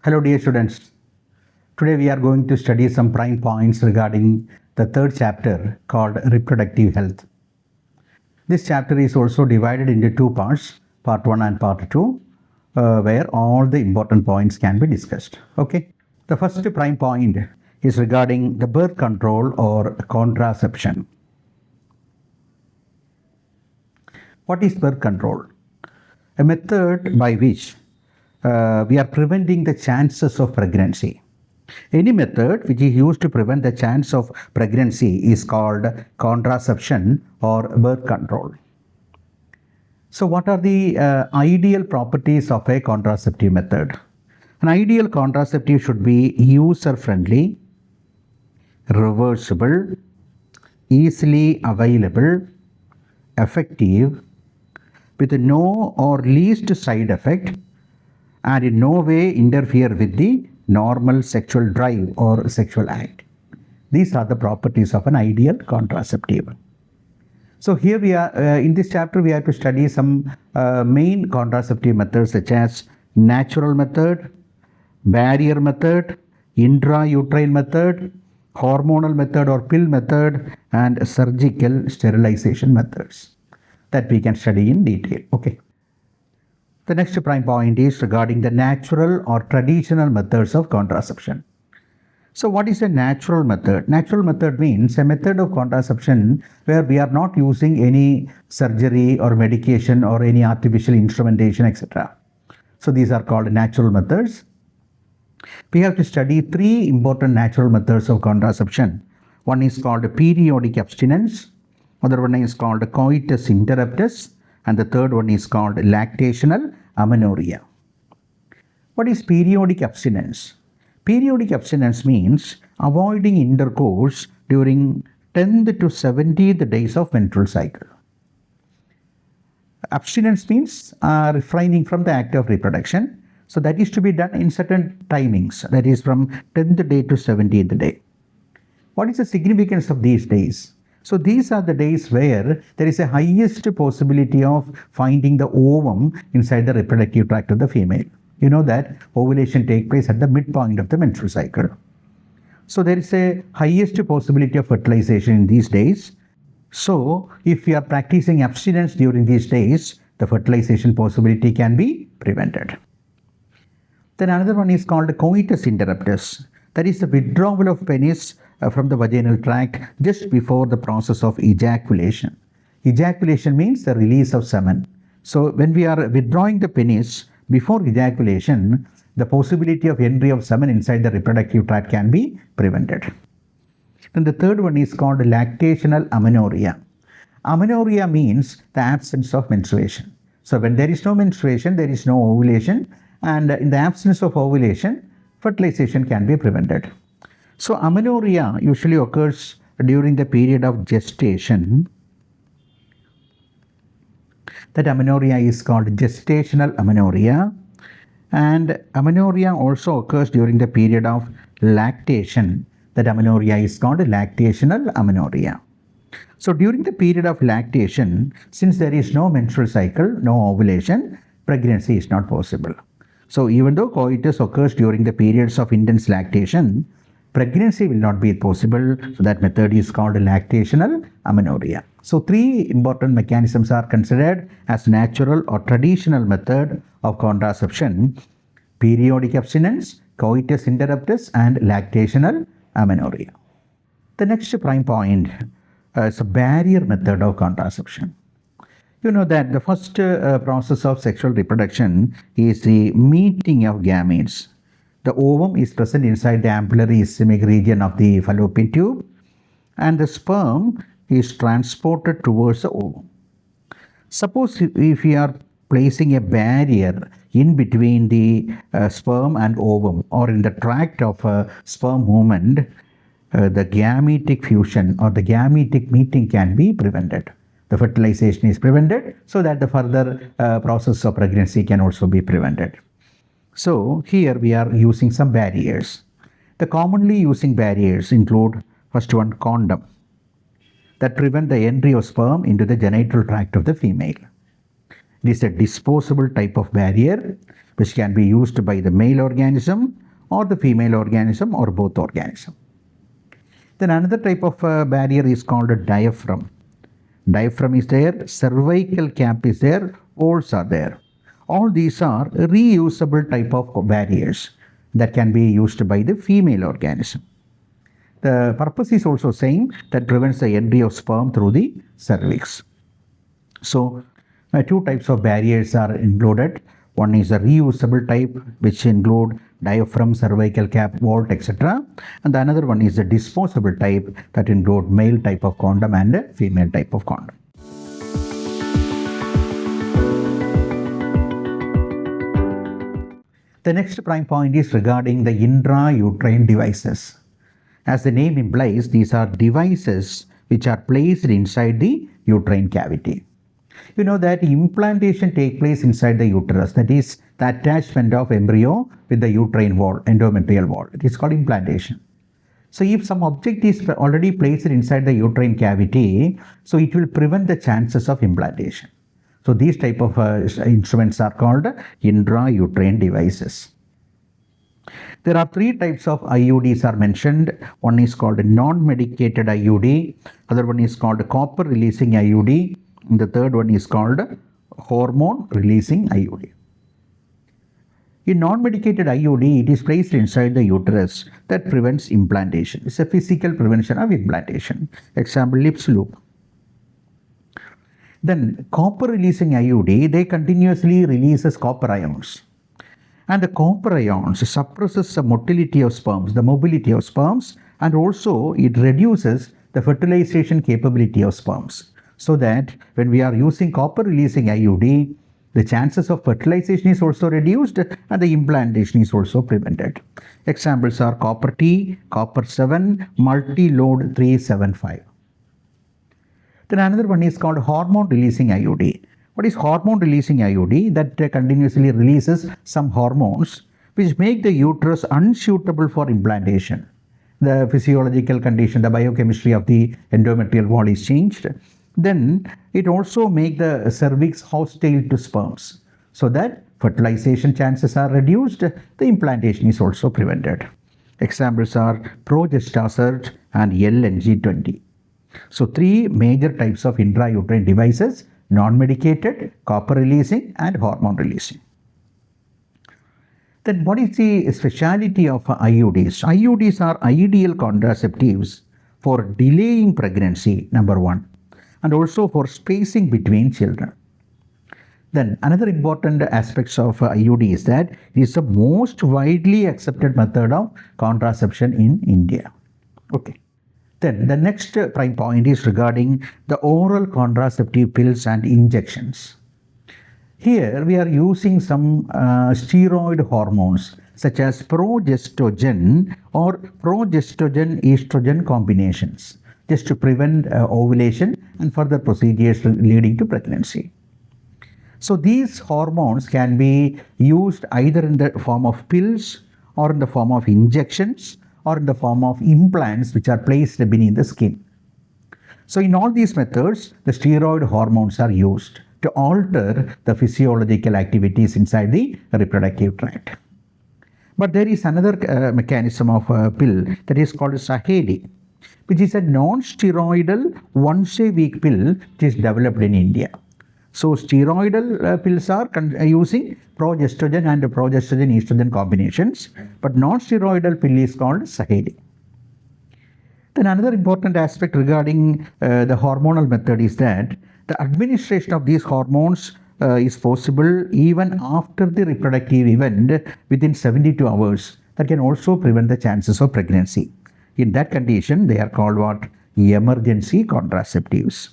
Hello dear students. Today we are going to study some prime points regarding the third chapter called Reproductive Health. This chapter is also divided into two parts, part 1 and part 2, where all the important points can be discussed. Okay. The first prime point is regarding the birth control or contraception. What is birth control? A method by which we are preventing the chances of pregnancy. Any method which is used to prevent the chance of pregnancy is called contraception or birth control. So what are the ideal properties of a contraceptive method? An ideal contraceptive should be user-friendly, reversible, easily available, effective, with no or least side effect, and in no way interfere with the normal sexual drive or sexual act. These are the properties of an ideal contraceptive. So here we are, in this chapter we have to study some main contraceptive methods such as natural method, barrier method, intrauterine method, hormonal method or pill method, and surgical sterilization methods that we can study in detail. Okay. The next prime point is regarding the natural or traditional methods of contraception. So what is a natural method? Natural method means a method of contraception where we are not using any surgery or medication or any artificial instrumentation, etc. So these are called natural methods. We have to study three important natural methods of contraception. One is called periodic abstinence, other one is called coitus interruptus, and the third one is called lactational amenorrhea. What is periodic abstinence? Periodic abstinence means avoiding intercourse during 10th to 70th days of menstrual cycle. Abstinence means refraining from the act of reproduction. So that is to be done in certain timings, that is from 10th day to 70th day. What is the significance of these days? So these are the days where there is a highest possibility of finding the ovum inside the reproductive tract of the female. You know that ovulation takes place at the midpoint of the menstrual cycle. So there is a highest possibility of fertilization in these days. So if we are practicing abstinence during these days, the fertilization possibility can be prevented. Then another one is called coitus interruptus. That is the withdrawal of penis from the vaginal tract just before the process of ejaculation. Ejaculation means the release of semen. So when we are withdrawing the penis before ejaculation, the possibility of entry of semen inside the reproductive tract can be prevented. Then the third one is called lactational amenorrhea. Amenorrhea means the absence of menstruation. So when there is no menstruation, there is no ovulation, and in the absence of ovulation, fertilization can be prevented. So amenorrhea usually occurs during the period of gestation. That amenorrhea is called gestational amenorrhea, and amenorrhea also occurs during the period of lactation. That amenorrhea is called lactational amenorrhea. So during the period of lactation, since there is no menstrual cycle, no ovulation, pregnancy is not possible. So even though coitus occurs during the periods of intense lactation, pregnancy will not be possible. So that method is called lactational amenorrhea. So three important mechanisms are considered as natural or traditional method of contraception: periodic abstinence, coitus interruptus, and lactational amenorrhea. The next prime point is a barrier method of contraception. You know that the first process of sexual reproduction is the meeting of gametes. The ovum is present inside the ampullary ischemic region of the fallopian tube, and the sperm is transported towards the ovum. Suppose if we are placing a barrier in between the sperm and ovum, or in the tract of sperm movement, the gametic fusion or the gametic meeting can be prevented. The fertilization is prevented, so that the further process of pregnancy can also be prevented. So here we are using some barriers. The commonly using barriers include, first one, condom, that prevent the entry of sperm into the genital tract of the female. It is a disposable type of barrier which can be used by the male organism or the female organism or both organism. Then another type of barrier is called a diaphragm. Diaphragm is there, cervical cap is there, walls are there. All these are reusable type of barriers that can be used by the female organism. The purpose is also same, that prevents the entry of sperm through the cervix. So two types of barriers are included. One is a reusable type, which include diaphragm, cervical cap, vault, etc. And the another one is a disposable type that include male type of condom and female type of condom. The next prime point is regarding the intrauterine devices. As the name implies, these are devices which are placed inside the uterine cavity. You know that implantation takes place inside the uterus, that is the attachment of embryo with the uterine wall, endometrial wall. It is called implantation. So if some object is already placed inside the uterine cavity, so it will prevent the chances of implantation. So these type of instruments are called intrauterine devices. There are three types of IUDs are mentioned. One is called non-medicated IUD, other one is called copper releasing IUD, and the third one is called hormone releasing IUD. In non-medicated IUD, it is placed inside the uterus that prevents implantation. It's a physical prevention of implantation. Example, lips loop. Then copper releasing IUD, they continuously releases copper ions. And the copper ions suppresses the motility of sperms, the mobility of sperms, and also it reduces the fertilization capability of sperms. So that when we are using copper releasing IUD, the chances of fertilization is also reduced and the implantation is also prevented. Examples are copper T, copper 7, multi-load 375. Then another one is called hormone releasing IUD. What is hormone releasing IUD? That continuously releases some hormones which make the uterus unsuitable for implantation. The physiological condition, the biochemistry of the endometrial wall is changed. Then it also makes the cervix hostile to sperms, so that fertilization chances are reduced, the implantation is also prevented. Examples are Progestasert and LNG20. So three major types of intrauterine devices: non-medicated, copper releasing and hormone releasing. Then what is the speciality of IUDs? IUDs are ideal contraceptives for delaying pregnancy, number one, and also for spacing between children. Then another important aspects of IUD is that it is the most widely accepted method of contraception in India. Okay. Then the next prime point is regarding the oral contraceptive pills and injections. Here we are using some steroid hormones such as progestogen or progestogen-estrogen combinations, just to prevent ovulation and further procedures leading to pregnancy. So these hormones can be used either in the form of pills or in the form of injections or in the form of implants which are placed beneath the skin. So in all these methods, the steroid hormones are used to alter the physiological activities inside the reproductive tract. But there is another mechanism of pill that is called Saheli, which is a non-steroidal once-a-week pill which is developed in India. So steroidal pills are using progestogen and progestogen-estrogen combinations, but non-steroidal pill is called Saheli. Then another important aspect regarding the hormonal method is that the administration of these hormones is possible even after the reproductive event within 72 hours. That can also prevent the chances of pregnancy. In that condition, they are called what? Emergency contraceptives.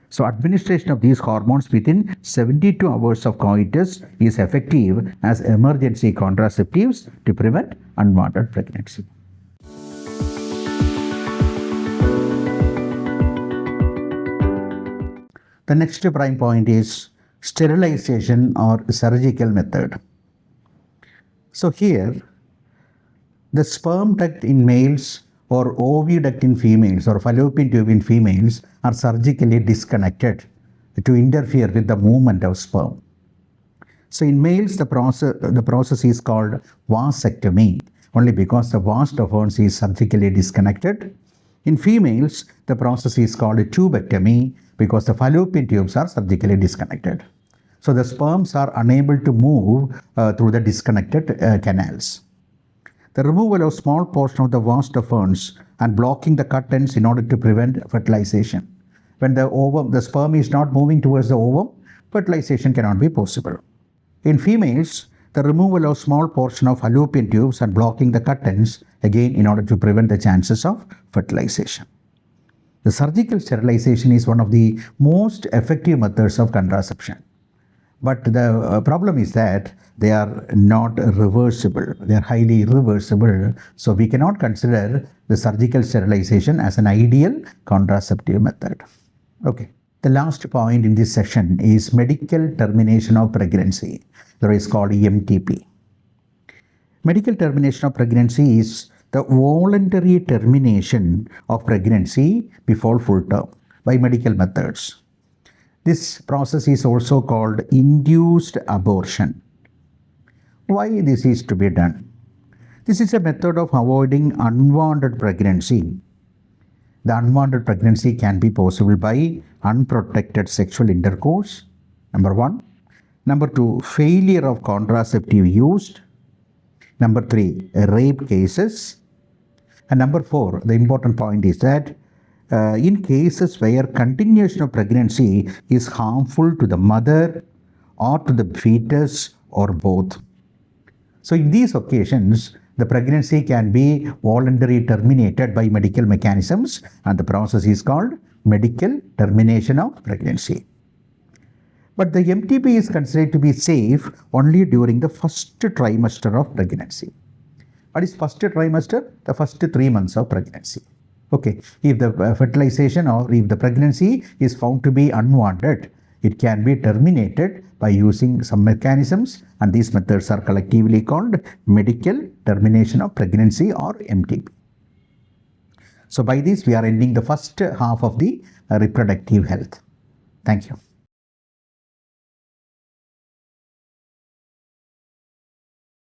So administration of these hormones within 72 hours of coitus is effective as emergency contraceptives to prevent unwanted pregnancy. The next prime point is sterilization or surgical method. So here, the sperm duct in males or oviduct in females or fallopian tube in females are surgically disconnected to interfere with the movement of sperm. So in males, the process is called vasectomy, only because the vas deferens is surgically disconnected. In females, the process is called tubectomy because the fallopian tubes are surgically disconnected. So the sperms are unable to move through the disconnected canals. The removal of small portion of the vas deferens and blocking the cut ends in order to prevent fertilization. When the sperm is not moving towards the ovum, fertilization cannot be possible. In females, the removal of small portion of fallopian tubes and blocking the cut ends, again in order to prevent the chances of fertilization. The surgical sterilization is one of the most effective methods of contraception. But the problem is that they are not reversible. They are highly irreversible. So we cannot consider the surgical sterilization as an ideal contraceptive method. Okay. The last point in this session is medical termination of pregnancy, that is called MTP. Medical termination of pregnancy is the voluntary termination of pregnancy before full term by medical methods. This process is also called induced abortion. Why this is to be done? This is a method of avoiding unwanted pregnancy. The unwanted pregnancy can be possible by unprotected sexual intercourse, number 1. Number 2, failure of contraceptive use. Number 3, rape cases. And number 4, the important point is that in cases where continuation of pregnancy is harmful to the mother or to the fetus or both. So in these occasions, the pregnancy can be voluntarily terminated by medical mechanisms, and the process is called medical termination of pregnancy. But the MTP is considered to be safe only during the first trimester of pregnancy. What is first trimester? The first 3 months of pregnancy. Okay, if the fertilization or if the pregnancy is found to be unwanted, it can be terminated by using some mechanisms, and these methods are collectively called medical termination of pregnancy or MTP. So by this we are ending the first half of the reproductive health. Thank you.